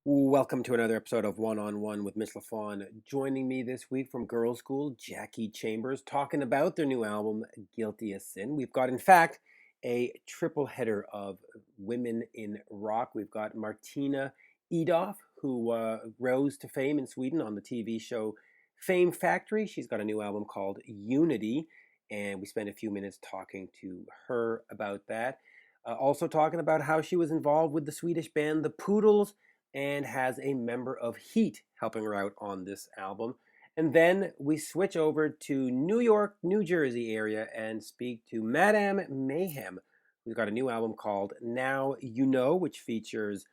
Welcome to another episode of One on One with Mitch Lafon. Joining me this week from Girlschool, Jackie Chambers, talking about their new album, Guilty as Sin. We've got, in fact, a triple header of women in rock. We've got Martina Edoff, who rose to fame in Sweden on the TV show Fame Factory. She's got a new album called Unity, and we spent a few minutes talking to her about that. Also talking about how she was involved with the Swedish band The Poodles, and has a member of H.E.A.T helping her out on this album. And then we switch over to New York, New Jersey area and speak to Madame Mayhem, who's got a new album called Now You Know, which features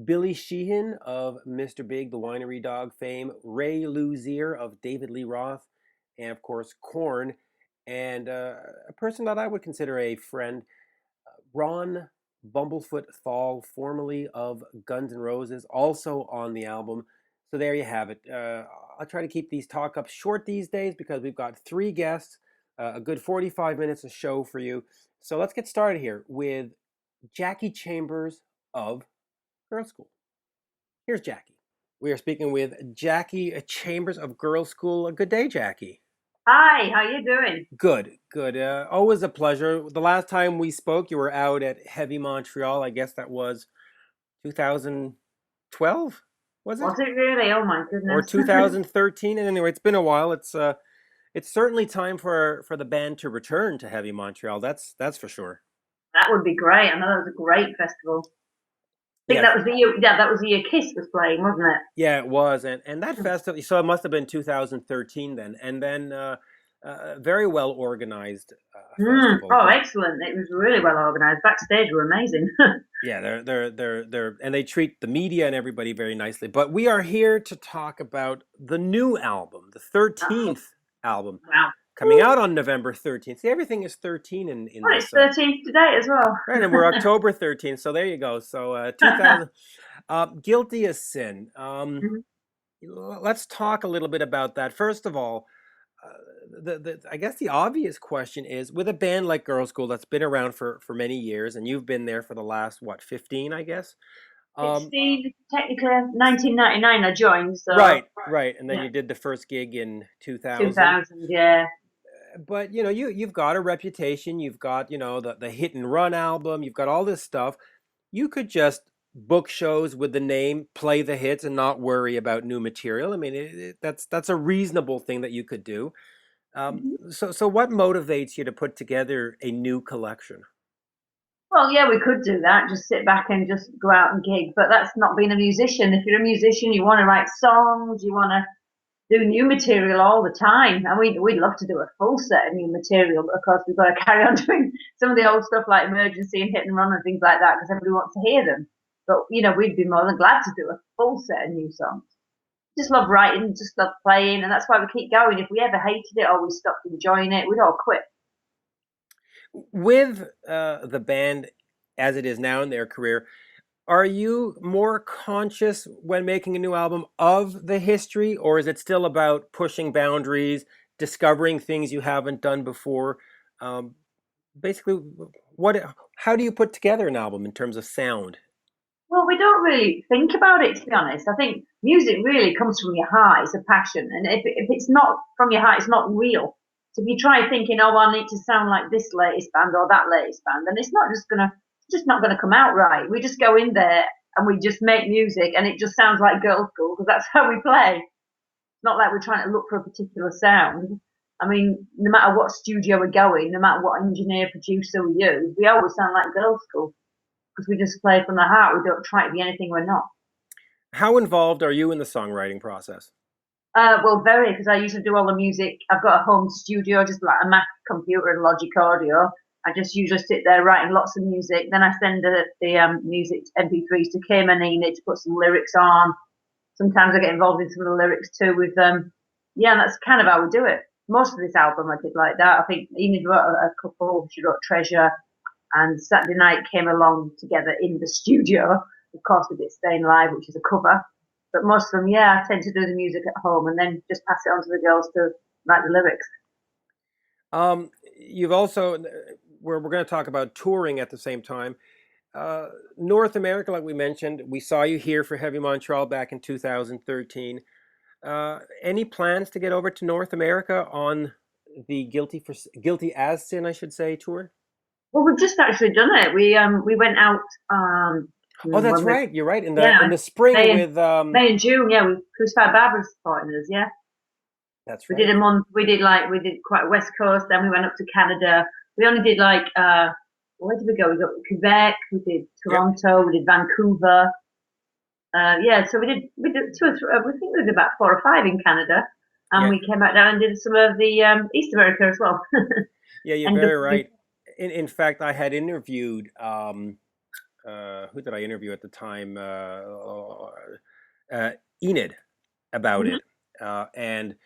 Billy Sheehan of Mr. Big, the Winery Dog fame, Ray Luzier of David Lee Roth, and of course Korn, and a person that I would consider a friend, Ron Bumblefoot Thal, formerly of Guns N' Roses, also on the album. So there you have it. I'll try to keep these talk-ups short these days because we've got three guests, a good 45 minutes of show for you. So let's get started here with Jackie Chambers of Girlschool. Here's Jackie. We are speaking with Jackie Chambers of Girlschool. Good day, Jackie. Hi, how you doing? Good. Always a pleasure. The last time we spoke, you were out at Heavy Montreal. I guess that was 2012, was it? Was it really? Oh my Or goodness. 2013? And anyway, it's been a while. It's certainly time for the band to return to Heavy Montreal. That's for sure. That would be great. I know that was a great festival. I think Yes. that was the year, that was the year Kiss was playing, wasn't it? Yeah, it was, and that festival. So it must have been 2013 then, and then very well organized festival. Oh, excellent! It was really well organised. Backstage were amazing. Yeah, they're and they treat the media and everybody very nicely. But we are here to talk about the new album, the 13th album, Wow. coming out on November 13th. See, everything is 13 in Well, this. it's 13th today as well. Right, and we're October 13th, so there you go. So 2000, Guilty as Sin. Let's talk a little bit about that. First of all, I guess the obvious question is, with a band like Girlschool that's been around for many years, and you've been there for the last, what, 15, I guess? 16, technically 1999 I joined. So Right, and then yeah. you did the first gig in 2000. 2000, yeah. But you've got a reputation. You've got the Hit and Run album. You've got all this stuff. You could just book shows with the name, play the hits, and not worry about new material. I mean, that's a reasonable thing that you could do. So what motivates you to put together a new collection? Well, yeah, we could do that. Just sit back and just go out and gig. But that's not being a musician. If you're a musician, you want to write songs, you want to do new material all the time. And we'd love to do a full set of new material, but of course we've got to carry on doing some of the old stuff like Emergency and Hit and Run and things like that because everybody wants to hear them. But, we'd be more than glad to do a full set of new songs. Just love writing, just love playing, and that's why we keep going. If we ever hated it or we stopped enjoying it, we'd all quit. With the band as it is now in their career, are you more conscious when making a new album of the history, or is it still about pushing boundaries, discovering things you haven't done before? Basically, how do you put together an album in terms of sound? Well, we don't really think about it, to be honest. I think music really comes from your heart. It's a passion. And if it's not from your heart, it's not real. So if you try thinking, oh, I need to sound like this latest band or that latest band, then it's just not gonna come out right. We just go in there and we just make music and it just sounds like Girlschool because that's how we play. It's not like we're trying to look for a particular sound. I mean, no matter what studio we're going, no matter what engineer, producer we use, we always sound like Girlschool because we just play from the heart. We don't try to be anything we're not. How involved are you in the songwriting process? Well, very, because I usually do all the music. I've got a home studio, just like a Mac computer and Logic Audio. I just usually sit there writing lots of music. Then I send the music MP3s to Kim and Enid to put some lyrics on. Sometimes I get involved in some of the lyrics too with them. Yeah, that's kind of how we do it. Most of this album I did like that. I think Enid wrote a couple. She wrote Treasure. And Saturday Night came along together in the studio. Of course, we did Staying Live, which is a cover. But most of them, yeah, I tend to do the music at home and then just pass it on to the girls to write the lyrics. You've also, we're going to talk about touring at the same time. North America, like we mentioned, we saw you here for Heavy Montreal back in 2013. Any plans to get over to North America on the Guilty as Sin, I should say, tour? Well, we've just actually done it. We went out Oh, that's when we right. You're right. In yeah the spring May and with May and June. Yeah, we Crucified Barbara's supporting us. Yeah, that's we did right. a month. We did quite West Coast. Then we went up to Canada. We only did like where did we go? We got Quebec. We did Yep. Toronto. We did Vancouver. Yeah, so we did two or three. We think we did about 4 or 5 in Canada, and Yeah. we came back down and did some of the East America as well. Yeah, you're and very right. In fact, I had interviewed who did I interview at the time? Enid about Mhm. it, and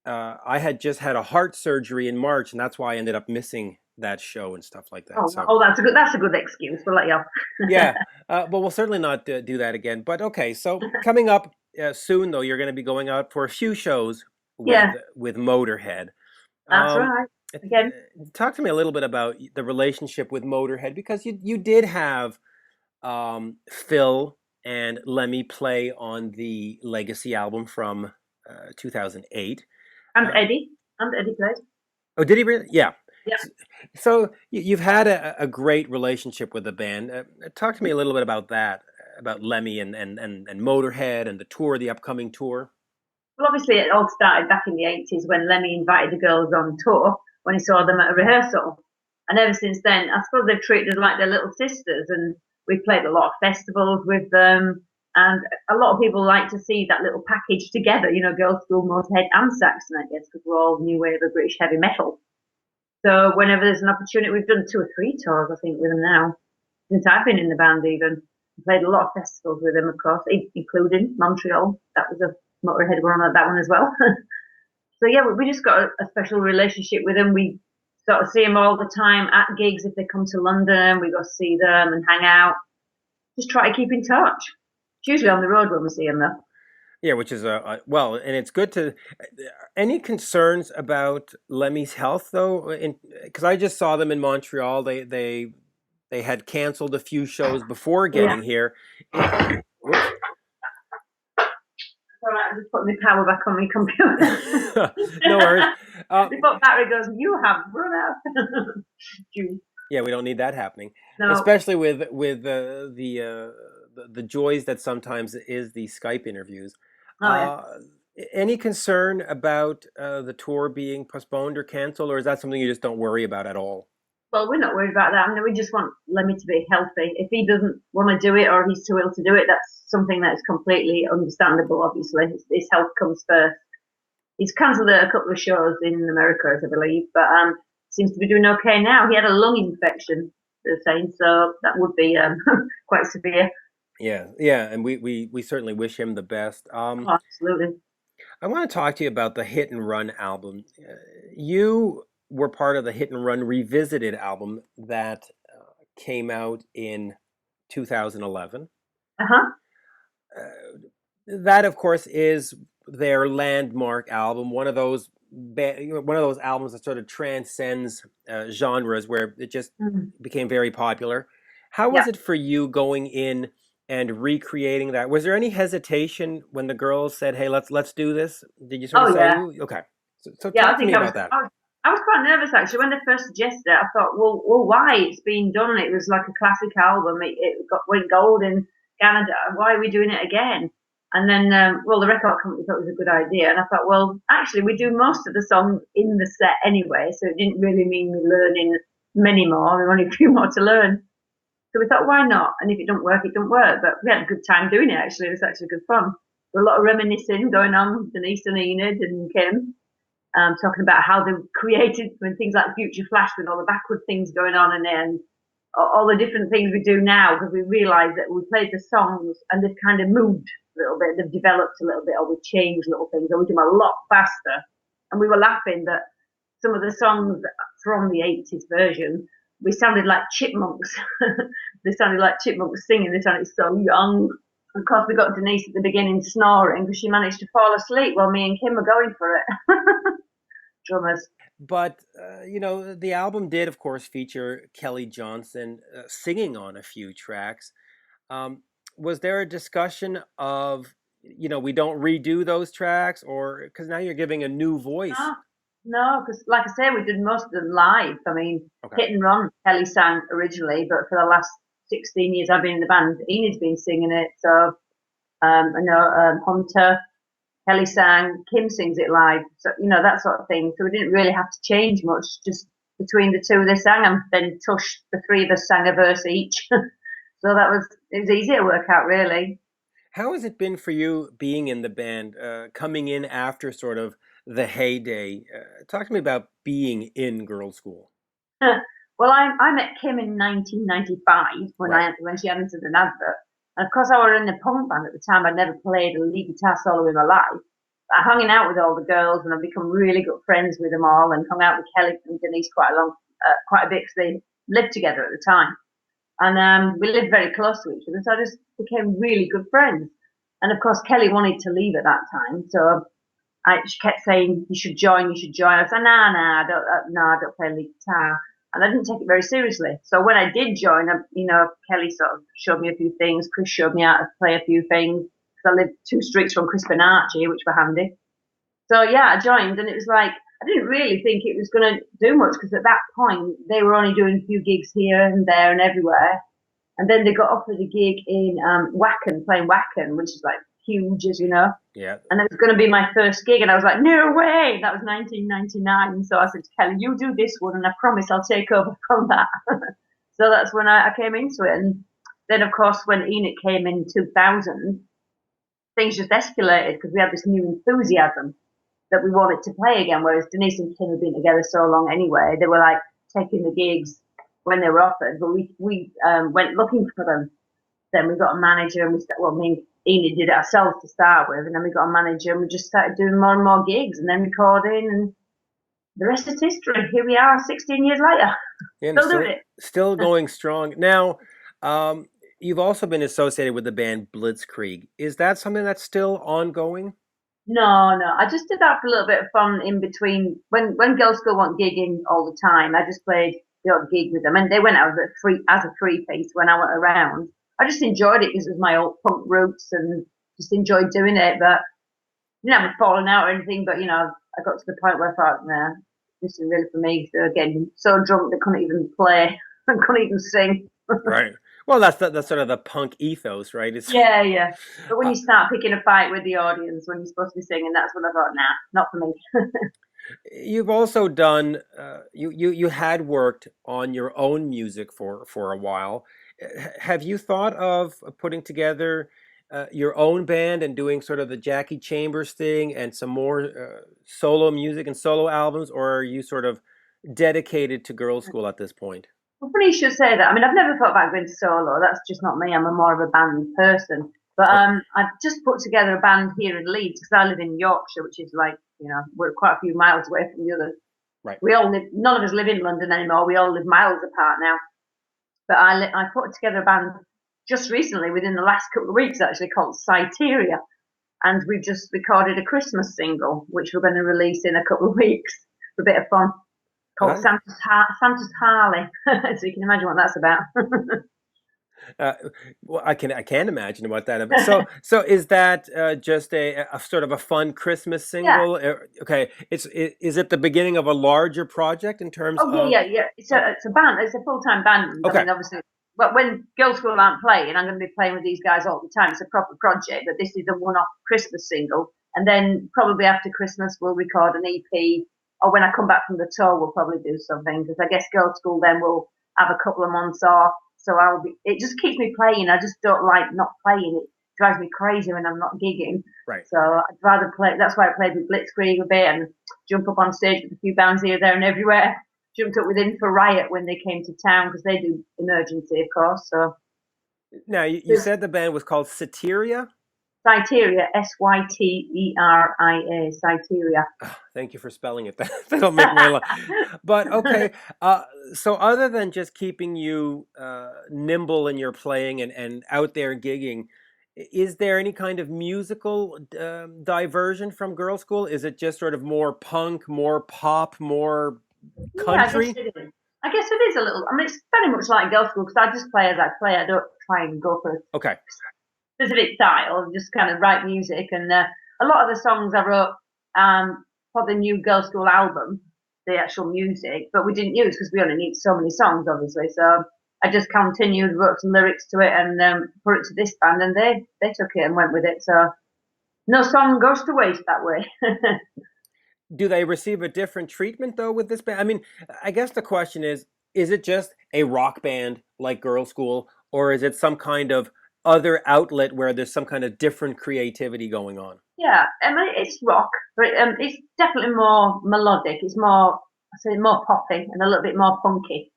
I had just had a heart surgery in March, and that's why I ended up missing that show and stuff like that. So Oh, that's a good excuse. We'll let you off. yeah, but we'll certainly not do that again. But okay, so coming up soon, though, you're going to be going out for a few shows Yeah, with Motorhead. that's Um, right. Again, talk to me a little bit about the relationship with Motorhead because you did have Phil and Lemmy play on the Legacy album from 2008. and Uh, Eddie, and Eddie played. oh, did he really? Yeah. Yeah. So you've had a great relationship with the band. Talk to me a little bit about that, about Lemmy and Motorhead and the tour, the upcoming tour. Well, obviously, it all started back in the 80s when Lemmy invited the girls on tour when he saw them at a rehearsal. And ever since then, I suppose they've treated us like their little sisters. And we played a lot of festivals with them. And a lot of people like to see that little package together, you know, Girlschool, Motöhead, and Saxon, I guess, because we're all new wave of British heavy metal. So whenever there's an opportunity, we've done 2 or 3 tours, I think, with them now, since I've been in the band even. Played a lot of festivals with them, of course, including Montreal. That was a Motorhead one on that one as well. So yeah, we just got a special relationship with them. We sort of see them all the time at gigs. If they come to London, we go see them and hang out. Just try to keep in touch. It's usually on the road when we see them though. Yeah, which is well, and it's good to. Any concerns about Lemmy's health though? Because I just saw them in Montreal. They had canceled a few shows before Yeah. getting here. Whoops. All right, I'm just putting the power back on my computer. No worries. Before battery goes, you have run out. Yeah, we don't need that happening, No. especially with the joys that sometimes is the Skype interviews. Oh, yeah. Any concern about the tour being postponed or canceled, or is that something you just don't worry about at all? Well, we're not worried about that. I mean, we just want Lemmy to be healthy. If he doesn't want to do it or he's too ill to do it, that's something that's completely understandable, obviously. His health comes first. He's cancelled a couple of shows in America, I believe, but seems to be doing okay now. He had a lung infection, they're saying, so that would be quite severe. Yeah, and we certainly wish him the best. Oh, absolutely. I want to talk to you about the Hit and Run album. You were part of the Hit and Run Revisited album that came out in 2011. Uh-huh. That, of course, is their landmark album. One of those albums that sort of transcends genres, where it just became very popular. How was it for you going in and recreating that? Was there any hesitation when the girls said, "Hey, let's do this"? Did you sort of say, "Okay"? So talk to me about that. I was quite nervous actually when they first suggested it. I thought, well, why? It's been done. It was like a classic album. It went gold in Canada. Why are we doing it again? And then, the record company thought it was a good idea. And I thought, well, actually, we do most of the songs in the set anyway, so it didn't really mean we learning many more. There were only a few more to learn. So we thought, why not? And if it don't work, it don't work. But we had a good time doing it, actually. It was actually good fun. There was a lot of reminiscing going on, Denise and Enid and Kim, talking about how they created when things like Future Flash with all the backward things going on and then all the different things we do now, because we realised that we played the songs and they've kind of moved a little bit, they've developed a little bit, or we've changed little things, or we do them a lot faster. And we were laughing that some of the songs from the 80s version, we sounded like chipmunks. They sounded like chipmunks singing, they sounded so young. And of course, we got Denise at the beginning snoring because she managed to fall asleep while me and Kim were going for it. Drummers. But the album did, of course, feature Kelly Johnson singing on a few tracks. Um, was there a discussion of, we don't redo those tracks, or because now you're giving a new voice? No, no, because like I say, we did most of them live. I mean, Okay. Hit and Run, Kelly sang originally, but for the last 16 years I've been in the band, Enid's been singing it. So I know Hunter, Kelly sang, Kim sings it live. So, that sort of thing. So we didn't really have to change much. Just between the two, they sang, and then Tush, the three of us sang a verse each. So it was easy to work out, really. How has it been for you being in the band, coming in after sort of the heyday? Talk to me about being in Girlschool. Well, I met Kim in 1995 Right. when she entered an advert. And of course, I was in a punk band at the time. I'd never played a lead guitar solo in my life. I hung out with all the girls, and I've become really good friends with them all, and hung out with Kelly and Denise quite a bit, because they lived together at the time. And we lived very close to each other, so I just became really good friends. And of course, Kelly wanted to leave at that time, so she kept saying, "You should join, you should join." I said, "Nah, nah, I don't play lead guitar," and I didn't take it very seriously. So when I did join, Kelly sort of showed me a few things. Chris showed me how to play a few things, because I lived 2 streets from Chris and Archie, which were handy. So yeah, I joined, and it was like, I didn't really think it was going to do much, because at that point they were only doing a few gigs here and there and everywhere. And then they got offered a gig in Wacken, playing Wacken, which is like huge, as you know. Yeah. And it was going to be my first gig, and I was like, no way! That was 1999. So I said to Kelly, you do this one, and I promise I'll take over from that. So that's when I came into it. And then, of course, when Enid came in 2000, things just escalated, because we had this new enthusiasm that we wanted to play again. Whereas Denise and Kim had been together so long anyway, they were like taking the gigs when they were offered, but we went looking for them. Then we got a manager, and me and Enid did it ourselves to start with, and then we got a manager, and we just started doing more and more gigs, and then recording, and the rest is history. Here we are, 16 years later, And still doing it. still going strong. Now, you've also been associated with the band Blitzkrieg. Is that something that's still ongoing? No, no, I just did that for a little bit of fun in between. When Girls School weren't gigging all the time, I just played the odd gig with them, and they went out as a free piece when I went around. I just enjoyed it because it was my old punk roots, and just enjoyed doing it. But never fallen out or anything. But I got to the point where I thought, nah, this is really for me. So again, so drunk they couldn't even play, and couldn't even sing. Right. Well, that's sort of the punk ethos, right? It's Yeah, yeah. But when uh, you start picking a fight with the audience when you're supposed to be singing, that's when I thought, nah, not for me. you've also done you had worked on your own music for a while. Have you thought of putting together your own band and doing sort of the Jackie Chambers thing and some more solo music and solo albums, or are you sort of dedicated to Girls School at this point? Well, funny you should say that. I mean, I've never thought about going solo. That's just not me. I'm more of a band person. But Okay. I've just put together a band here in Leeds, because I live in Yorkshire, which is like, we're quite a few miles away from the others. Right. None of us live in London anymore. We all live miles apart now. But I put together a band just recently, within the last couple of weeks, actually, called Cyteria. And we've just recorded a Christmas single, which we're going to release in a couple of weeks for a bit of fun, called Huh? Santa's Harley. So you can imagine what that's about. Uh, well, I can imagine what that about. So is that just a sort of a fun Christmas Yeah. single? Okay, is it the beginning of a larger project in terms Oh, of? yeah, yeah, yeah. It's a band. It's a full-time band. I Okay, mean, obviously, but when Girls School aren't playing, I'm going to be playing with these guys all the time. It's a proper project, but this is a one-off Christmas single. And then probably after Christmas, we'll record an EP. Or when I come back from the tour, we'll probably do something, because I guess Girls School then will have a couple of months off. So it just keeps me playing. I just don't like not playing. It drives me crazy when I'm not gigging. right. So I'd rather play. That's why I played with Blitzkrieg a bit, and jump up on stage with a few bands here, there, and everywhere. Jumped up with Info Riot when they came to town, because they do Emergency, of course. So Now you said the band was called Satyria. Cyteria, Syteria, Cyteria. Thank you for spelling it. That'll make my life. But okay, so other than just keeping you nimble in your playing and out there gigging, Is there any kind of musical diversion from Girl School? Is it just sort of more punk, more pop, more Yeah, I guess country? it is. I guess it is a little. I mean, it's very much like girls' school because I just play as I play. I don't try and go for a Okay. specific style. I just kind of write music, and a lot of the songs I wrote for the new girls' school album, the actual music, but we didn't use because we only need so many songs, obviously. So I just continued, wrote some lyrics to it, and put it to this band, and they took it and went with it. So no song goes to waste that way. Do they receive a different treatment though with this band? I mean, I guess the question is it just a rock band like Girl School, or is it some kind of other outlet where there's some kind of different creativity going on? Yeah, I mean it's rock, but it's definitely more melodic. It's more, I say, more poppy and a little bit more punky.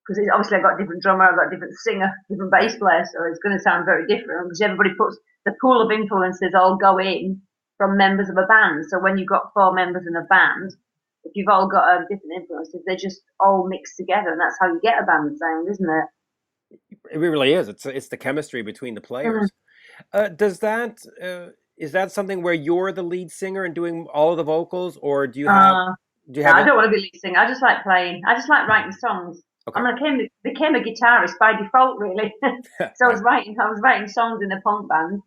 Because obviously I've got a different drummer, I've got a different singer, different bass Right. player, so it's going to sound very different because everybody puts the pool of influences all go in from members of a band. So when you've got four members in a band, if you've all got different influences, they just all mix together, and that's how you get a band sound, isn't it? It really is. It's the chemistry between the Mm. players. Does that is that something where you're the lead singer and doing all of the vocals, or Uh, do you no, have I it? don't want to be lead singer. I just like playing. I just like writing songs. I Okay. mean, became a guitarist by default, really. So Right. I was writing songs in a punk band,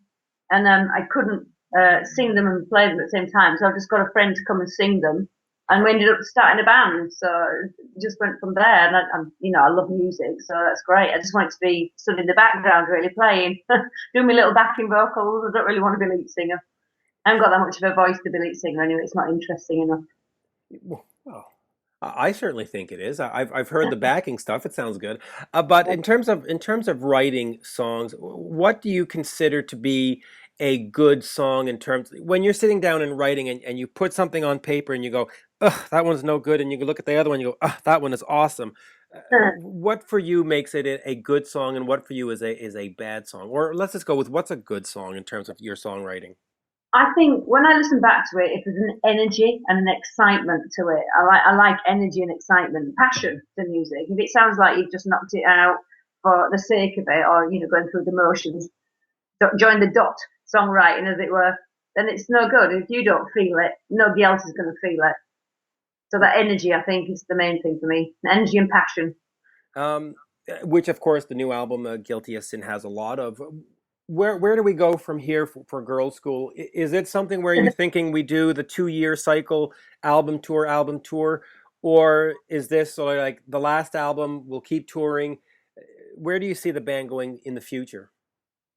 and I couldn't sing them and play them at the same time. So I just got a friend to come and sing them, and Okay. we ended up starting a band. So it just went from there. And I love music, so that's great. I just wanted to be stood in the background, really playing, doing my little backing vocals. I don't really want to be lead singer. I haven't got that much of a voice to be lead singer anyway. It's not interesting enough. Well, I certainly think it is. I've heard the backing stuff. It sounds good. But in terms of writing songs, what do you consider to be a good song in terms when you're sitting down and writing and you put something on paper and you go, ugh, that one's no good, and you look at the other one, and you go, ugh, that one is awesome. What for you makes it a good song, and what for you is a bad song? Or let's just go with what's a good song in terms of your songwriting. I think when I listen back to it, if there's an energy and an excitement to it, I like energy and excitement, passion to music. If it sounds like you've just knocked it out for the sake of it, or going through the motions, join the dot songwriting, as it were, then it's no good. If you don't feel it, nobody else is going to feel it. So that energy, I think, is the main thing for me. Energy and passion. Um, which of course the new album Guilty as Sin has a lot of. Where do we go from here for Girls School? Is it something where you're thinking we do the 2 year cycle, album tour, or is this sort of like the last album? We'll keep touring. Where do you see the band going in the future?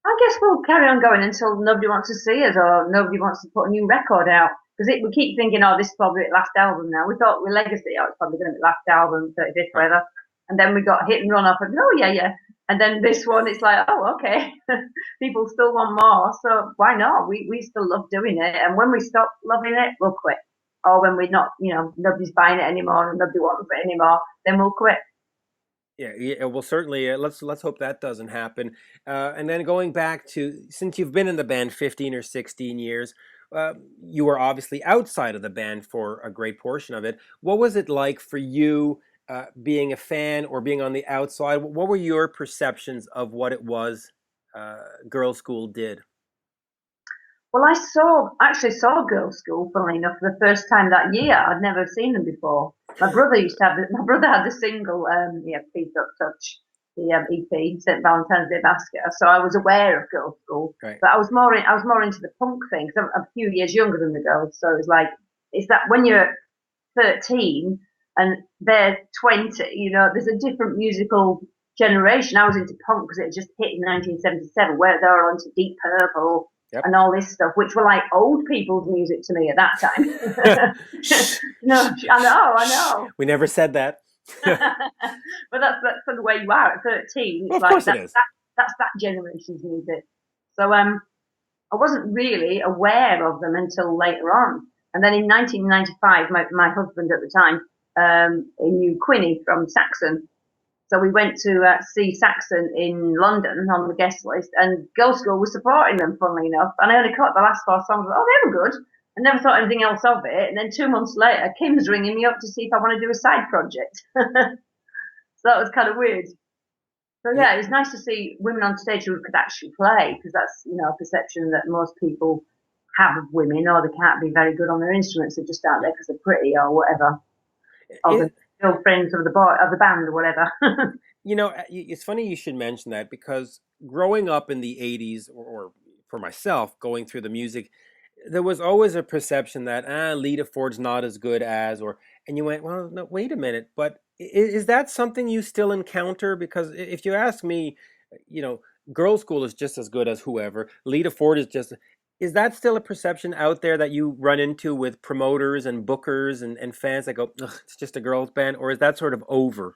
I guess we'll carry on going until nobody wants to see us or nobody wants to put a new record out. Because we keep thinking, oh, this is probably the last album now. We thought with Legacy, oh, it's probably going to be the last album, 35th, Right. whatever. And then we got Hit and Run off, and oh, yeah, yeah. And then this one, it's like, oh, okay. People still want more. So why not? We still love doing it. And when we stop loving it, we'll quit. Or when we're not, nobody's buying it anymore and nobody wants it anymore, then we'll quit. Yeah, yeah, well, certainly. Let's hope that doesn't happen. And then going back to since you've been in the band 15 or 16 years, you were obviously outside of the band for a great portion of it. What was it like for you, being a fan or being on the outside? What were your perceptions of what it was Girls' School did? Well, actually saw Girls' School, funnily enough, for the first time that year. I'd never seen them before. My brother had the single, Please Don't Touch, the EP, St. Valentine's Day Basket. So I was aware of Girls' School, Right. but I was more into the punk thing because I'm a few years younger than the girls. So it's like, it's that when you're 13 and they're 20, there's a different musical generation. I was into punk because it just hit in 1977, where they were onto Deep Purple Yep. and all this stuff, which were like old people's music to me at that time. No, I know. We never said that. But that's the way you are at 13. Well, It's of like course it is. that's that generation's music. So I wasn't really aware of them until later on. And then in 1995, my husband at the time, he knew Quinny from Saxon. So we went to see Saxon in London on the guest list, and Girls' School was supporting them, funnily enough. And I only caught the last four songs. Oh, they were good. I never thought anything else of it. And then 2 months later, Kim's ringing me up to see if I want to do a side project. So that was kind of weird. So yeah, it's nice to see women on stage who could actually play, because that's, you know, a perception that most people have of women, or they can't be very good on their instruments, they're just out there because they're pretty or whatever, or It, the girlfriends of the boy of the band or whatever. you know, it's funny you should mention that, because growing up in the 80s, or for myself, going through the music, there was always a perception that Lita Ford's not as good as, or, and you went, well, no, wait a minute, but is that something you still encounter? Because if you ask me, you know, Girlschool is just as good as whoever. Lita Ford is just. Is that still a perception out there that you run into with promoters and bookers and fans that go, ugh, it's just a girls band, or is that sort of over?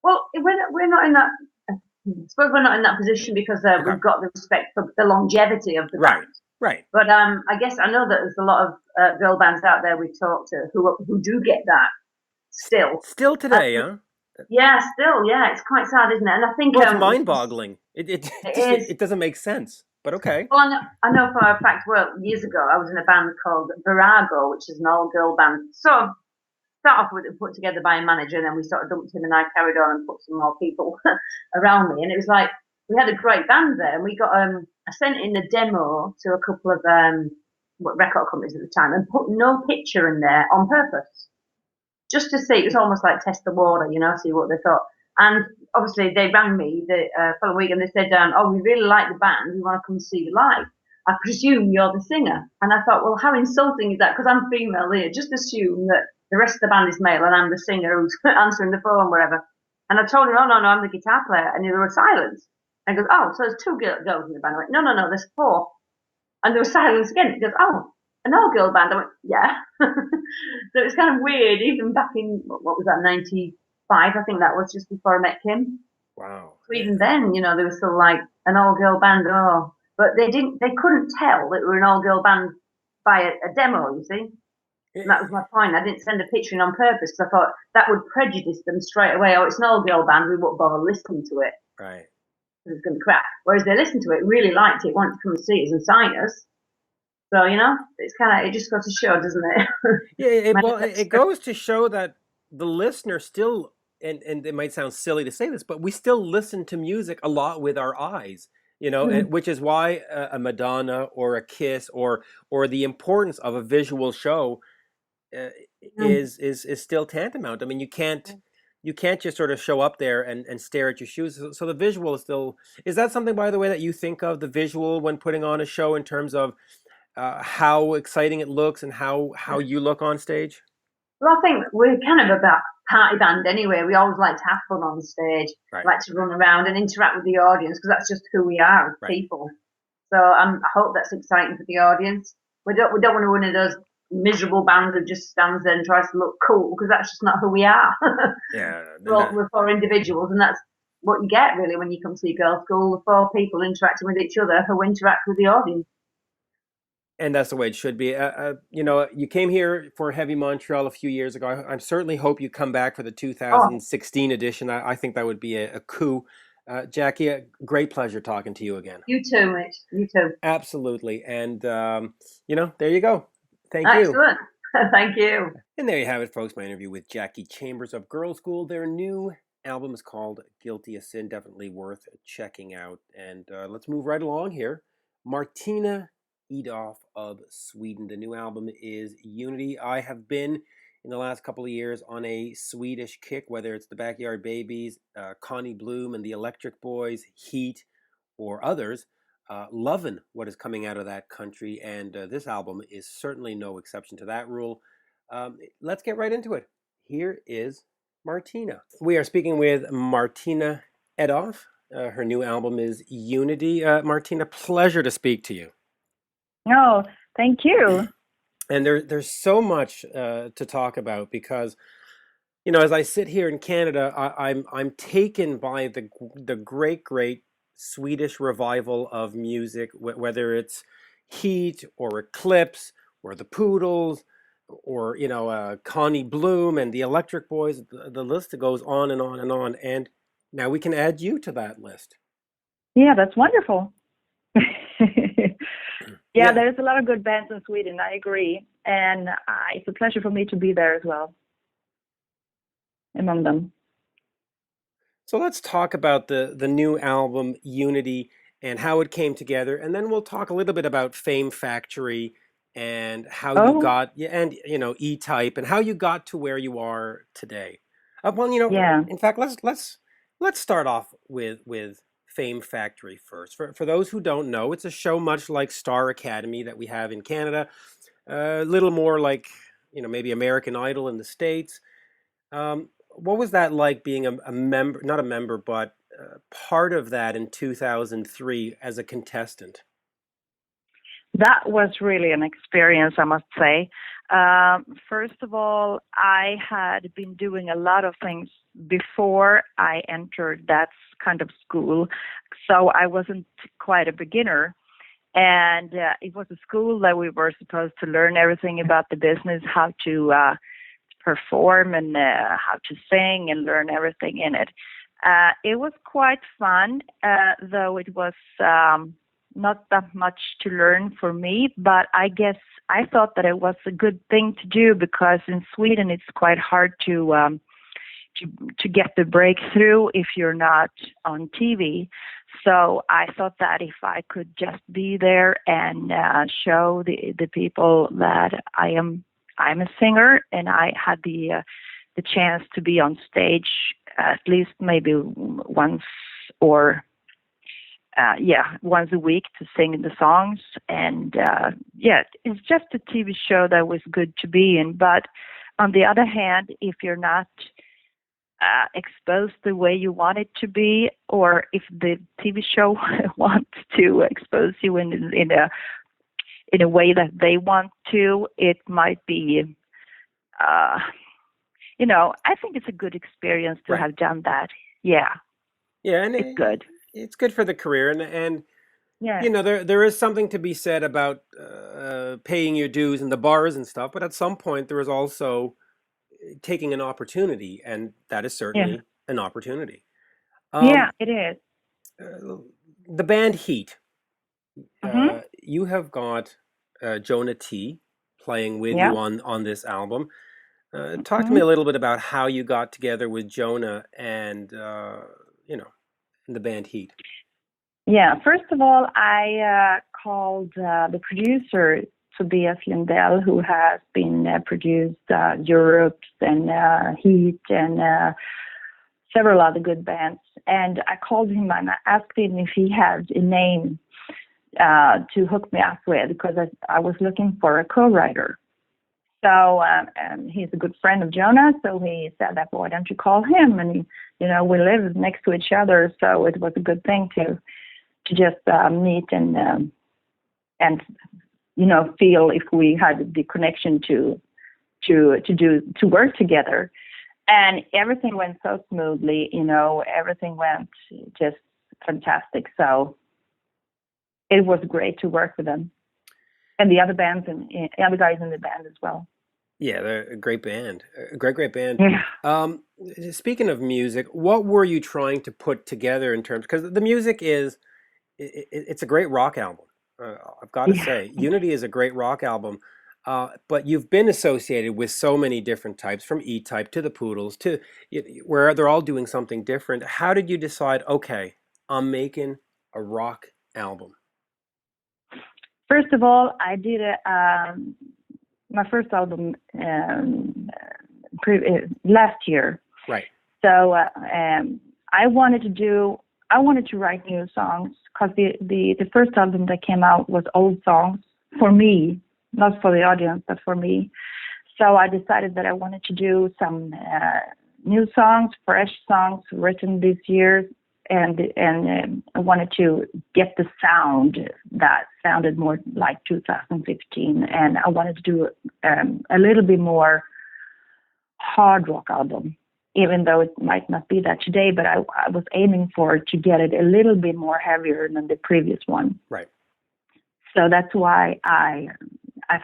Well, we're not in that. I suppose we're not in that position because Okay. we've got the respect for the longevity of the Right. band. Right. But I guess I know that there's a lot of girl bands out there we talk to who do get that still. Still Uh, today, huh? yeah, still, yeah, it's quite sad, isn't it? And I think Well, it's mind-boggling. it Just is. it doesn't make sense. But okay. Well, I know for a fact. Well, years ago, I was in a band called Virago, which is an all-girl band. Sort of start off with it put together by a manager, and then we sort of dumped him, and I carried on and put some more people around me. And it was like we had a great band there, and we got I sent in a demo to a couple of record companies at the time, and put no picture in there on purpose, just to see. It was almost like test the water, you know, see what they thought. And obviously, they rang me the following week, and they said, "Oh, we really like the band. We want to come see you live. I presume you're the singer." And I thought, well, how insulting is that? Because I'm female here. Just assume that the rest of the band is male, and I'm the singer who's answering the phone, whatever. And I told him, "Oh, no, no, I'm the guitar player." And there was silence. And he goes, "Oh, so there's two girls in the band." I went, "No, no, no, there's four." And there was silence again. He goes, "Oh, an all-girl band." I went, "Yeah." So it was kind of weird, even back in, what was that, 95, I think that was just before I met Kim. Wow. So even then, you know, they were still like an all-girl band. Oh, but they couldn't tell that we were an all-girl band by a demo, you see. And that was my point. I didn't send a picture in on purpose because I thought that would prejudice them straight away. Oh, it's an all-girl band. We won't bother listening to it. Right. It's going to be crap. Whereas they listened to it, really liked it, wanted to come and see us and sign us. So, you know, it's kind of, it just goes to show, doesn't it? Yeah, well, it goes to show that the listener still, and it might sound silly to say this, but we still listen to music a lot with our eyes, you know, and which is why a Madonna or a Kiss or the importance of a visual show is still tantamount. I mean, you can't just sort of show up there and stare at your shoes. So the visual is still, is that something, by the way, that you think of, the visual when putting on a show, in terms of how exciting it looks and how you look on stage? Well, I think we're kind of a party band anyway. We always like to have fun on stage, Right. like to run around and interact with the audience, because that's just who we are as Right. people. So I hope that's exciting for the audience. We don't want to one of those miserable bands that just stands there and tries to look cool, because that's just not who we are. Yeah. We're four individuals, and that's what you get really when you come see Girlschool. The four people interacting with each other who interact with the audience. And that's the way it should be. You know, you came here for Heavy Montreal a few years ago. I certainly hope you come back for the 2016 edition. I think that would be a coup. Jackie, a great pleasure talking to you again. You too, Mitch. You too. Absolutely. And, you know, there you go. Thank you. Excellent. Thank you. And there you have it, folks. My interview with Jackie Chambers of Girlschool. Their new album is called Guilty as Sin. Definitely worth checking out. And let's move right along here. Martina Edoff of Sweden. The new album is Unity. I have been, in the last couple of years, on a Swedish kick, whether it's the Backyard Babies, Connie Bloom and the Electric Boys, H.E.A.T, or others. Loving what is coming out of that country, and this album is certainly no exception to that rule. Let's get right into it. Here is Martina. We are speaking with Martina Edoff. Her new album is Unity. Martina, pleasure to speak to you. Oh, thank you. And there's so much to talk about, because, you know, as I sit here in Canada, I'm taken by the great Swedish revival of music, whether it's H.E.A.T or Eclipse or the Poodles or, you know, Connie Bloom and the Electric Boys. The list goes on and on and on. And now we can add you to that list. Yeah, that's wonderful. Yeah, there's a lot of good bands in Sweden. I agree. And it's a pleasure for me to be there as well, among them. So let's talk about the new album Unity and how it came together, and then we'll talk a little bit about Fame Factory and how you Oh, got, yeah, and E-Type and how you got to where you are today. Well, yeah. in fact, let's start off with Fame Factory first. For those who don't know, it's a show much like Star Academy that we have in Canada, a little more like maybe American Idol in the States. What was that like being a member, not a member, but part of that in 2003 as a contestant? That was really an experience, I must say. First of all, I had been doing a lot of things before I entered that kind of school, so I wasn't quite a beginner. And it was a school that we were supposed to learn everything about the business, how to perform and how to sing and learn everything in it. It was quite fun, though it was not that much to learn for me, but I guess I thought that it was a good thing to do because in Sweden it's quite hard to get the breakthrough if you're not on TV. So I thought that if I could just be there and show the people that I'm a singer and I had the chance to be on stage at least maybe once or once a week to sing the songs. And it's just a TV show that was good to be in. But on the other hand, if you're not exposed the way you want it to be, or if the TV show wants to expose you in a way that they want to, it might be, I think it's a good experience to have done that. Yeah. Yeah, and it's good. It's good for the career, and Yeah. there is something to be said about paying your dues in the bars and stuff, but at some point there is also taking an opportunity, and that is certainly an opportunity. It is. The band H.E.A.T. Mm-hmm. You have got Jonah T playing with you on this album. Talk to me a little bit about how you got together with Jonah and the band H.E.A.T. Yeah, first of all, I called the producer Tobias Lindell, who has been produced Europe and H.E.A.T and several other good bands. And I called him and I asked him if he had a name to hook me up with, because I was looking for a co-writer. So he's a good friend of Jonah, so he said that, why don't you call him? And we live next to each other, so it was a good thing to just meet and feel if we had the connection to work together. And everything went so smoothly, everything went just fantastic. So it was great to work with them and the other bands and other guys in the band as well. Yeah, they're a great band, a great band. Yeah. Speaking of music, what were you trying to put together in terms? Because the music it's a great rock album. I've got to say, Unity is a great rock album. But you've been associated with so many different types, from E-Type to the Poodles to where they're all doing something different. How did you decide, okay, I'm making a rock album? First of all, I did my first album last year. Right. So I wanted to write new songs, because the first album that came out was old songs for me, not for the audience, but for me. So I decided that I wanted to do some new songs, fresh songs written this year, and I wanted to get the sound that sounded more like 2015, and I wanted to do a little bit more hard rock album, even though it might not be that today, but I was aiming for to get it a little bit more heavier than the previous one. Right. So that's why I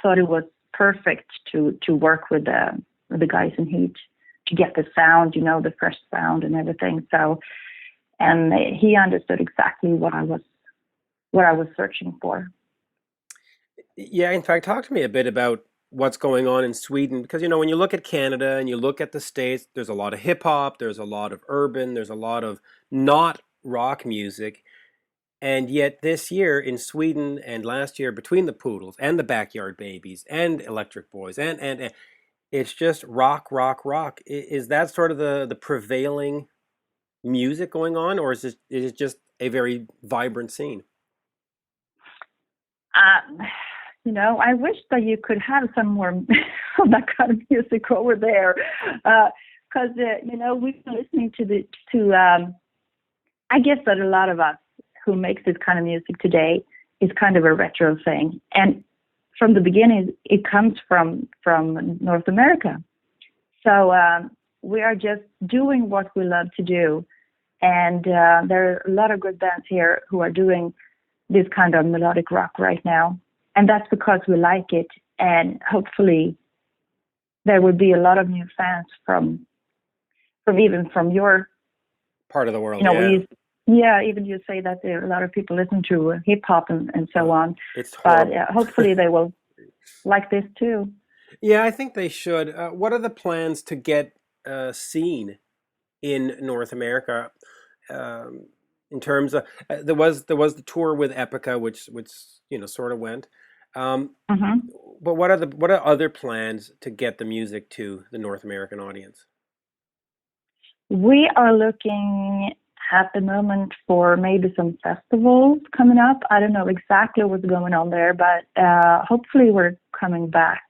thought it was perfect to work with the guys in H.E.A.T to get the sound, the fresh sound and everything. So, and he understood exactly what I was searching for. Yeah, in fact, talk to me a bit about what's going on in Sweden, because when you look at Canada and you look at the States, there's a lot of hip hop, there's a lot of urban, there's a lot of not rock music. And yet this year in Sweden and last year, between the Poodles and the Backyard Babies and Electric Boys and it's just rock, rock, rock. Is that sort of the prevailing music going on, or is it just a very vibrant scene? I wish that you could have some more of that kind of music over there, because we've been listening to I guess that a lot of us who makes this kind of music today is kind of a retro thing, and from the beginning it comes from North America. So we are just doing what we love to do, and there are a lot of good bands here who are doing this kind of melodic rock right now. And that's because we like it. And hopefully there will be a lot of new fans from even from your part of the world. Even you say that there are a lot of people listen to hip hop and so on. It's horrible. But hopefully they will like this too. Yeah, I think they should. What are the plans to get seen in North America? In terms of there was the tour with Epica, which sort of went. But what are other plans to get the music to the North American audience? We are looking at the moment for maybe some festivals coming up. I don't know exactly what's going on there, but hopefully we're coming back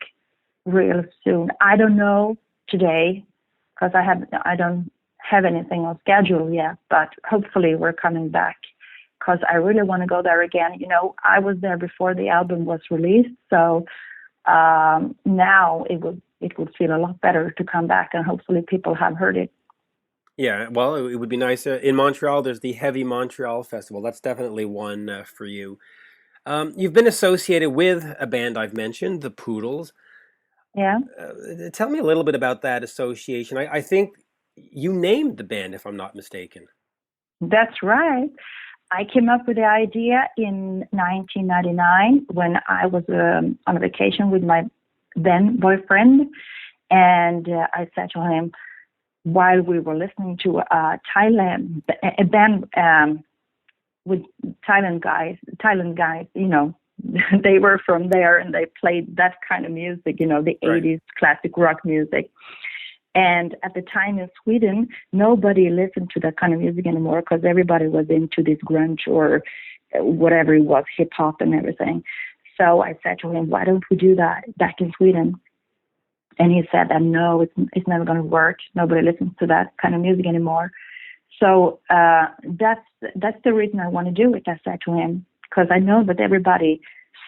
real soon. I don't know today because I don't have anything on schedule yet, but hopefully we're coming back because I really want to go there again. I was there before the album was released, so now it would feel a lot better to come back, and hopefully people have heard it. Yeah, well, it would be nice. In Montreal, there's the Heavy Montreal Festival. That's definitely one for you. You've been associated with a band I've mentioned, the Poodles. Yeah. Tell me a little bit about that association. I think you named the band, if I'm not mistaken. That's right. I came up with the idea in 1999 when I was on a vacation with my then boyfriend, and I said to him, while we were listening to a band with Thailand guys, they were from there and they played that kind of music, the Right. 80s classic rock music. And at the time in Sweden, nobody listened to that kind of music anymore because everybody was into this grunge or whatever it was, hip hop and everything. So I said to him, why don't we do that back in Sweden? And he said that no, it's never going to work. Nobody listens to that kind of music anymore. So that's the reason I want to do it, I said to him, because I know that everybody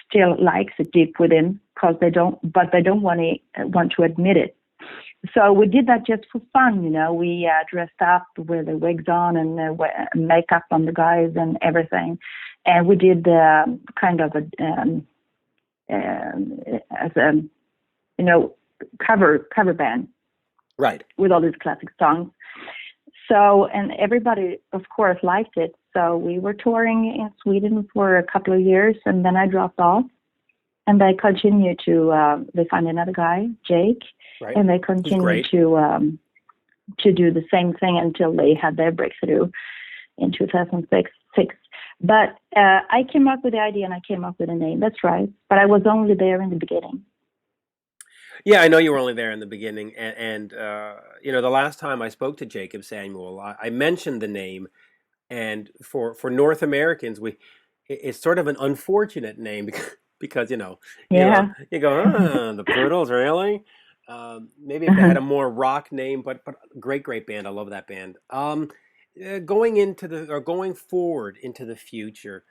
still likes it deep within, because they don't want to admit it. So we did that just for fun, We dressed up with the wigs on and makeup on the guys and everything, and we did kind of as a cover band, right, with all these classic songs. So, and everybody, of course, liked it. So we were touring in Sweden for a couple of years, and then I dropped off. And they continued to, they found another guy, Jake, right. And they continued to do the same thing until they had their breakthrough in 2006. But I came up with the idea and I came up with a name, that's right. But I was only there in the beginning. Yeah, I know you were only there in the beginning, and the last time I spoke to Jacob Samuel, I mentioned the name, and for North Americans, it's sort of an unfortunate name because you go, the Poodles, really? Maybe if they had a more rock name, but great band. I love that band. Going forward into the future,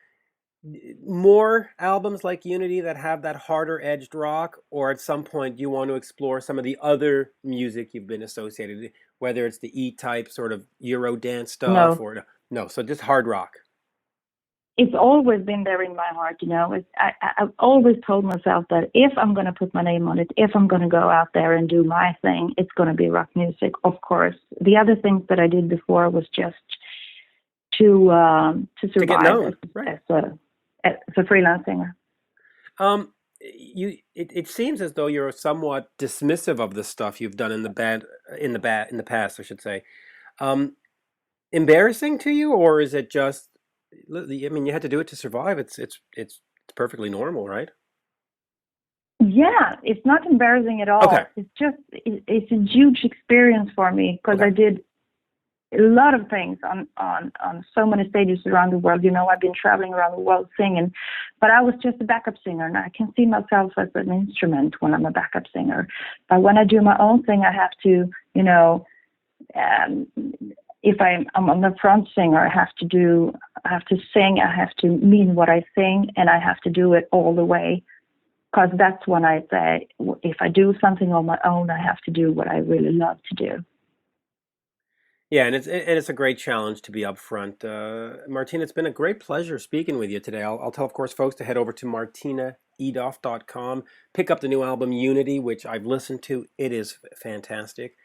more albums like Unity that have that harder edged rock, or at some point you want to explore some of the other music you've been associated with, whether it's the E-type sort of Euro dance stuff or no, so just hard rock. It's always been there in my heart, I've always told myself that if I'm going to put my name on it, if I'm going to go out there and do my thing, it's going to be rock music, of course. The other things that I did before was just to survive to get known, right. as a freelance singer. it seems as though you're somewhat dismissive of the stuff you've done in the past, I should say. Um, Embarrassing to you, or is it just? I mean, you had to do it to survive. It's perfectly normal, right? Yeah, it's not embarrassing at Okay. all. It's a huge experience for me because Okay. I did a lot of things on so many stages around the world. I've been traveling around the world singing, but I was just a backup singer, and I can see myself as an instrument when I'm a backup singer. But when I do my own thing, I have to, um, if I'm on the front singer, I have to sing, I have to mean what I sing, and I have to do it all the way. Because that's when I say, if I do something on my own, I have to do what I really love to do. Yeah, and it's a great challenge to be upfront. Martina, it's been a great pleasure speaking with you today. I'll tell, of course, folks to head over to martinaedoff.com, pick up the new album Unity, which I've listened to. It is fantastic.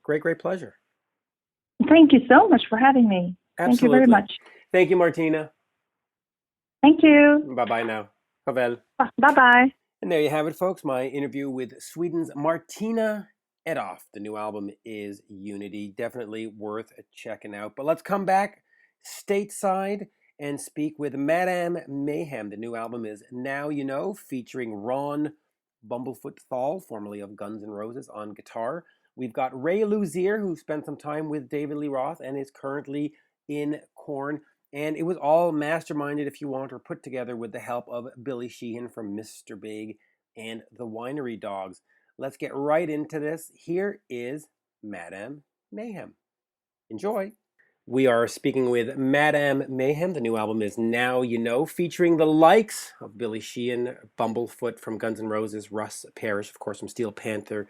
Great pleasure. Thank you so much for having me. Thank you very Absolutely. much. Thank you, Martina. Thank you. Bye bye now. Farvel. Bye-bye. And there you have it, folks. My interview with Sweden's Martina Edoff. The new album is Unity. Definitely worth checking out. But let's come back stateside and speak with Madame Mayhem. The new album is Now You Know, featuring Ron Bumblefoot Thal, formerly of Guns N' Roses, on guitar. We've got Ray Luzier, who spent some time with David Lee Roth and is currently in Korn. And it was all masterminded, if you want, or put together with the help of Billy Sheehan from Mr. Big and the Winery Dogs. Let's get right into this. Here is Madame Mayhem. Enjoy. We are speaking with Madame Mayhem. The new album is Now You Know, featuring the likes of Billy Sheehan, Bumblefoot from Guns N' Roses, Russ Parrish, of course, from Steel Panther,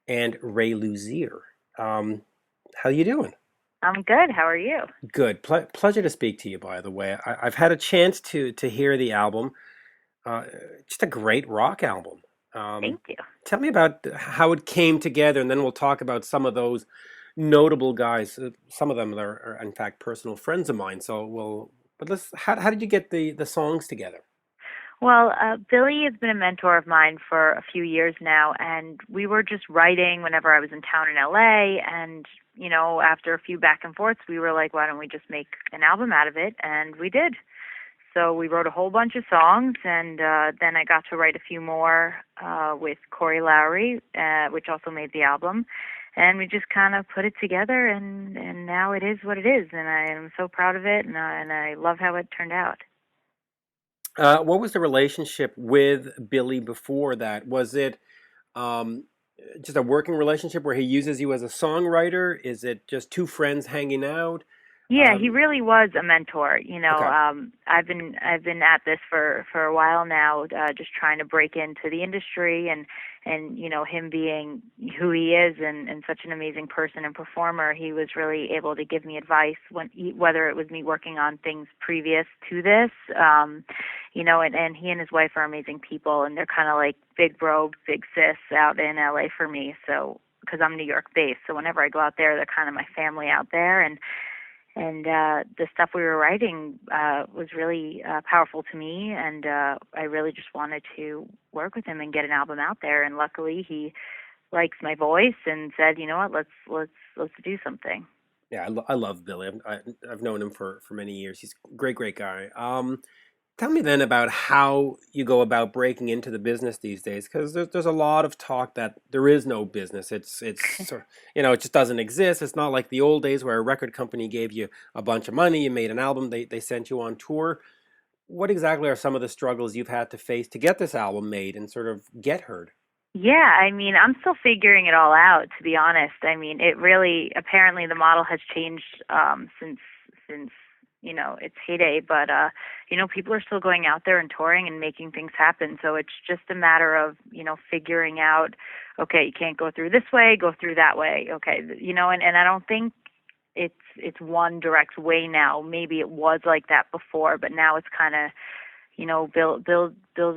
and Ray Luzier. How you doing? I'm good. How are you? Good. Pleasure to speak to you, by the way. I've had a chance to hear the album. Uh, just a great rock album. Thank you. Tell me about how it came together, and then we'll talk about some of those notable guys. Some of them are in fact, personal friends of mine. But how did you get the songs together? Well, Billy has been a mentor of mine for a few years now, and we were just writing whenever I was in town in LA. And, after a few back and forths, we were like, why don't we just make an album out of it? And we did. So we wrote a whole bunch of songs, and then I got to write a few more with Corey Lowry, which also made the album. And we just kind of put it together, and now it is what it is. And I am so proud of it, and I love how it turned out. What was the relationship with Billy before that? Was it um, just a working relationship where he uses you as a songwriter? Is it just two friends hanging out? Yeah, he really was a mentor. Okay. I've been at this for a while now, just trying to break into the industry, and him being who he is and such an amazing person and performer, he was really able to give me advice whether it was me working on things previous to this, and he and his wife are amazing people, and they're kind of like big bro, big sis out in LA for me. So because I'm New York based, so whenever I go out there, they're kind of my family out there, and the stuff we were writing was really powerful to me, and I really just wanted to work with him and get an album out there. And luckily, he likes my voice and said, "You know what? Let's do something." Yeah, I love Billy. I've known him for many years. He's a great guy. Tell me then about how you go about breaking into the business these days, because there's a lot of talk that there is no business. It just doesn't exist. It's not like the old days where a record company gave you a bunch of money, you made an album, they sent you on tour. What exactly are some of the struggles you've had to face to get this album made and sort of get heard? Yeah, I'm still figuring it all out, to be honest. It really, apparently the model has changed since it's heyday, but people are still going out there and touring and making things happen. So it's just a matter of, figuring out, okay, you can't go through this way, go through that way. Okay. And I don't think it's one direct way now. Maybe it was like that before, but now it's kind of, build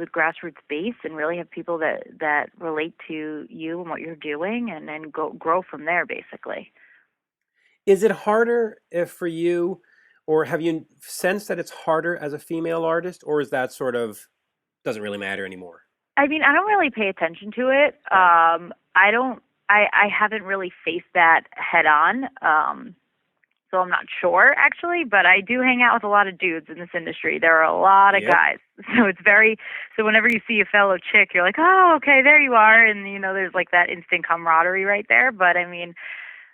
a grassroots base and really have people that relate to you and what you're doing, and then grow from there, basically. Is it harder for you, or have you sensed that it's harder as a female artist, or is that sort of doesn't really matter anymore? I mean, I don't really pay attention to it. I haven't really faced that head on. So I'm not sure actually, but I do hang out with a lot of dudes in this industry. There are a lot of guys. So whenever you see a fellow chick, you're like, oh, okay, there you are. And, you know, there's like that instant camaraderie right there. But I mean,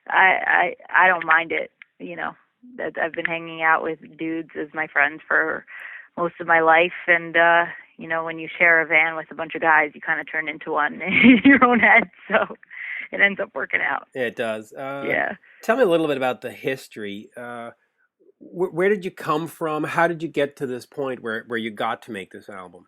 I don't mind it. You know, I've been hanging out with dudes as my friends for most of my life. And, you know, when you share a van with a bunch of guys, you kind of turn into one in your own head. So it ends up working out. It does. Yeah. Tell me a little bit about the history. Where did you come from? How did you get to this point where you got to make this album?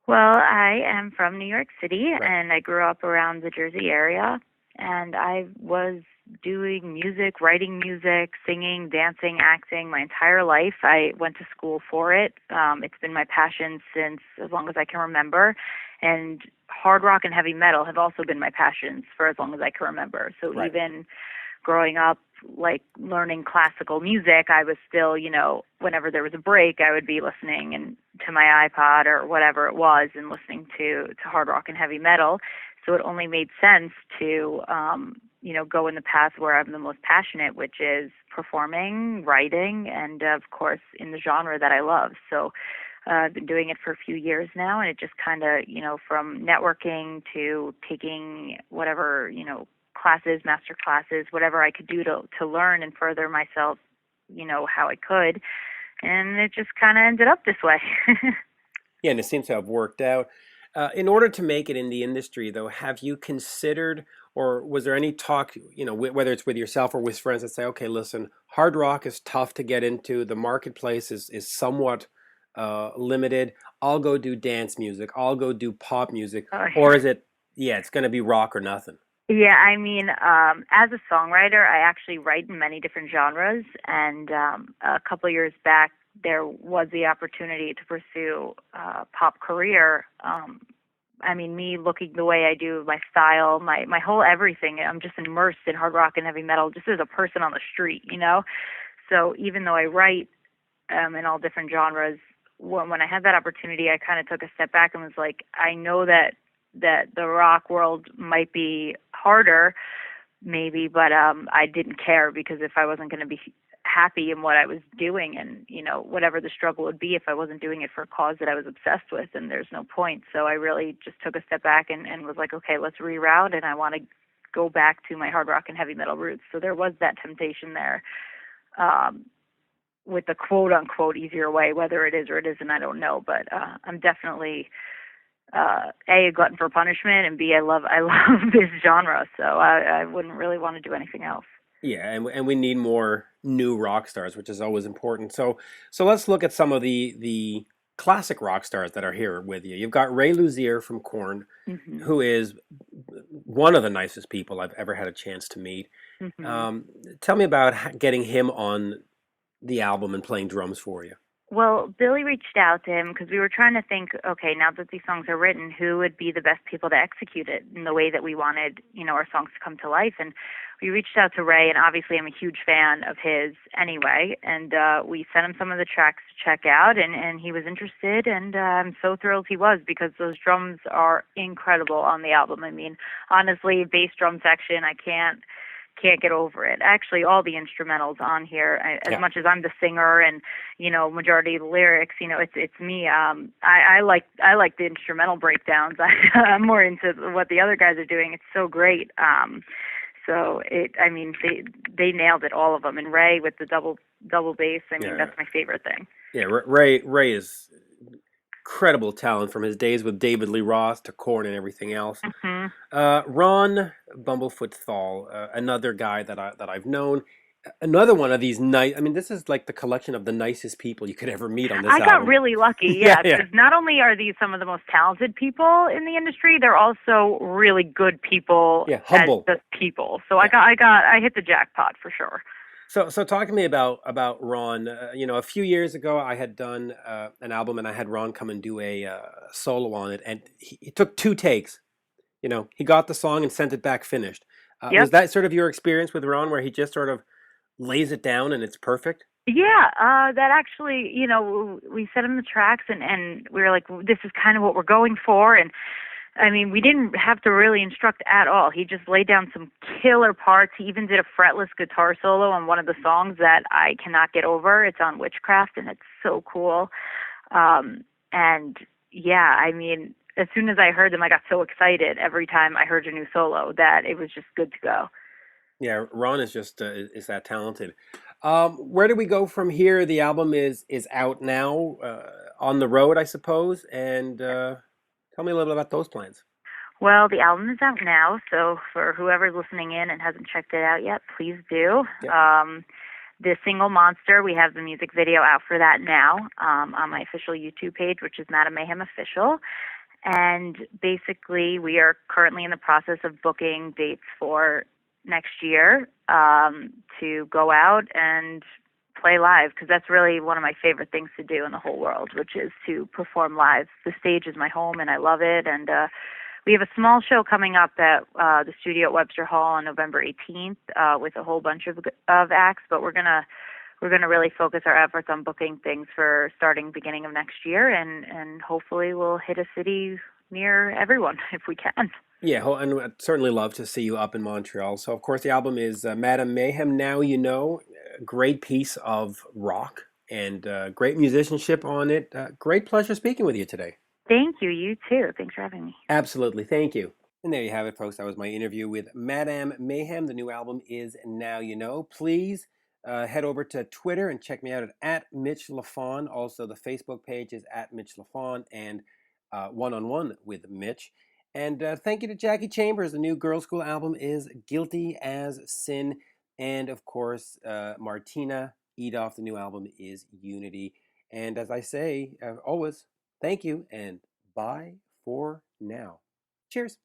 Well, I am from New York City, Right. and I grew up around the Jersey area, and I was doing music, writing music, singing, dancing, acting my entire life. I went to school for it. It's been my passion since as long as I can remember, and hard rock and heavy metal have also been my passions for as long as I can remember. So Right. even growing up, like learning classical music, I was still, you know, whenever there was a break, I would be listening and to my iPod or whatever it was and listening to hard rock and heavy metal. So it only made sense to, you know, go in the path where I'm the most passionate, which is performing, writing, and of course in the genre that I love. So I've been doing it for a few years now, and it just kind of, you know, from networking to taking whatever, you know, classes, master classes, whatever I could do to learn and further myself, you know, how I could. And it just kind of ended up this way. Yeah, and it seems to have worked out. In order to make it in the industry, though, have you considered, or was there any talk, you know, whether it's with yourself or with friends that say, okay, listen, hard rock is tough to get into. The marketplace is somewhat limited. I'll go do dance music. I'll go do pop music. Or is it, it's going to be rock or nothing? Yeah, I mean, as a songwriter, I actually write in many different genres. And a couple of years back, there was the opportunity to pursue a pop career. I mean, me looking the way I do, my style, my whole everything, I'm just immersed in hard rock and heavy metal just as a person on the street, you know? So even though I write in all different genres, when I had that opportunity, I kind of took a step back and was like, I know that the rock world might be harder, maybe, but I didn't care, because if I wasn't going to be happy in what I was doing, and, you know, whatever the struggle would be, if I wasn't doing it for a cause that I was obsessed with, then there's no point. So I really just took a step back and was like, okay, let's reroute, and I want to go back to my hard rock and heavy metal roots. So there was that temptation there, with the quote unquote easier way. Whether it is or it isn't, I don't know, but I'm definitely A, glutton for punishment, and B, I love this genre, so I wouldn't really want to do anything else. Yeah, and we need more new rock stars, which is always important. So let's look at some of the classic rock stars that are here with you. You've got Ray Luzier from Korn, Mm-hmm. who is one of the nicest people I've ever had a chance to meet. Mm-hmm. Tell me about getting him on the album and playing drums for you. Well, Billy reached out to him because we were trying to think, okay, now that these songs are written, who would be the best people to execute it in the way that we wanted, you know, our songs to come to life. And we reached out to Ray, and obviously I'm a huge fan of his anyway. And we sent him some of the tracks to check out, and he was interested. And I'm so thrilled he was, because those drums are incredible on the album. I mean, honestly, bass drum section, I can't get over it. Actually, all the instrumentals on here, as much as I'm the singer and, you know, majority of the lyrics, you know, it's me. I like the instrumental breakdowns. I'm more into what the other guys are doing. It's so great. So I mean, they nailed it, all of them. And Ray with the double bass, I mean, that's my favorite thing. Yeah, Ray is incredible talent from his days with David Lee Roth to Korn and everything else. Mm-hmm. Ron Bumblefoot Thal, another guy that I've known. Another one of these nice. I mean, this is like the collection of the nicest people you could ever meet on this album. I got really lucky, because not only are these some of the most talented people in the industry, they're also really good people. Yeah, humble as the people. So I hit the jackpot for sure. So talk to me about Ron. You know, a few years ago, I had done an album, and I had Ron come and do a solo on it, and he took 2 takes. You know, he got the song and sent it back finished. Was that sort of your experience with Ron, where he just sort of lays it down and it's perfect? Yeah, that actually, you know, we sent him the tracks, and we were like, this is kind of what we're going for, and I mean, we didn't have to really instruct at all. He just laid down some killer parts. He even did a fretless guitar solo on one of the songs that I cannot get over. It's on Witchcraft, and it's so cool. And yeah, I mean, as soon as I heard them, I got so excited every time I heard a new solo that it was just good to go. Yeah, Ron is just is that talented. Where do we go from here? The album is out now, on the road, I suppose. And tell me a little about those plans. Well, the album is out now, so for whoever's listening in and hasn't checked it out yet, please do. Yep. The single Monster, we have the music video out for that now on my official YouTube page, which is Madam Mayhem Official. And basically, we are currently in the process of booking dates for next year to go out and play live, because that's really one of my favorite things to do in the whole world, which is to perform live. The stage is my home, and I love it. And we have a small show coming up at the studio at Webster Hall on November 18th with a whole bunch of acts, but we're gonna really focus our efforts on booking things for starting beginning of next year, and hopefully we'll hit a city near everyone if we can. Yeah, and I'd certainly love to see you up in Montreal. So, of course, the album is Madame Mayhem. Now you know, a great piece of rock and great musicianship on it. Great pleasure speaking with you today. Thank you. You too. Thanks for having me. Absolutely. Thank you. And there you have it, folks. That was my interview with Madame Mayhem. The new album is Now You Know. Please head over to Twitter and check me out at Mitch Lafon. Also, the Facebook page is at Mitch Lafon and One-on-One with Mitch. And thank you to Jackie Chambers. The new Girlschool album is Guilty as Sin. And of course, Martina Edoff. The new album is Unity. And as I say, always, thank you and bye for now. Cheers.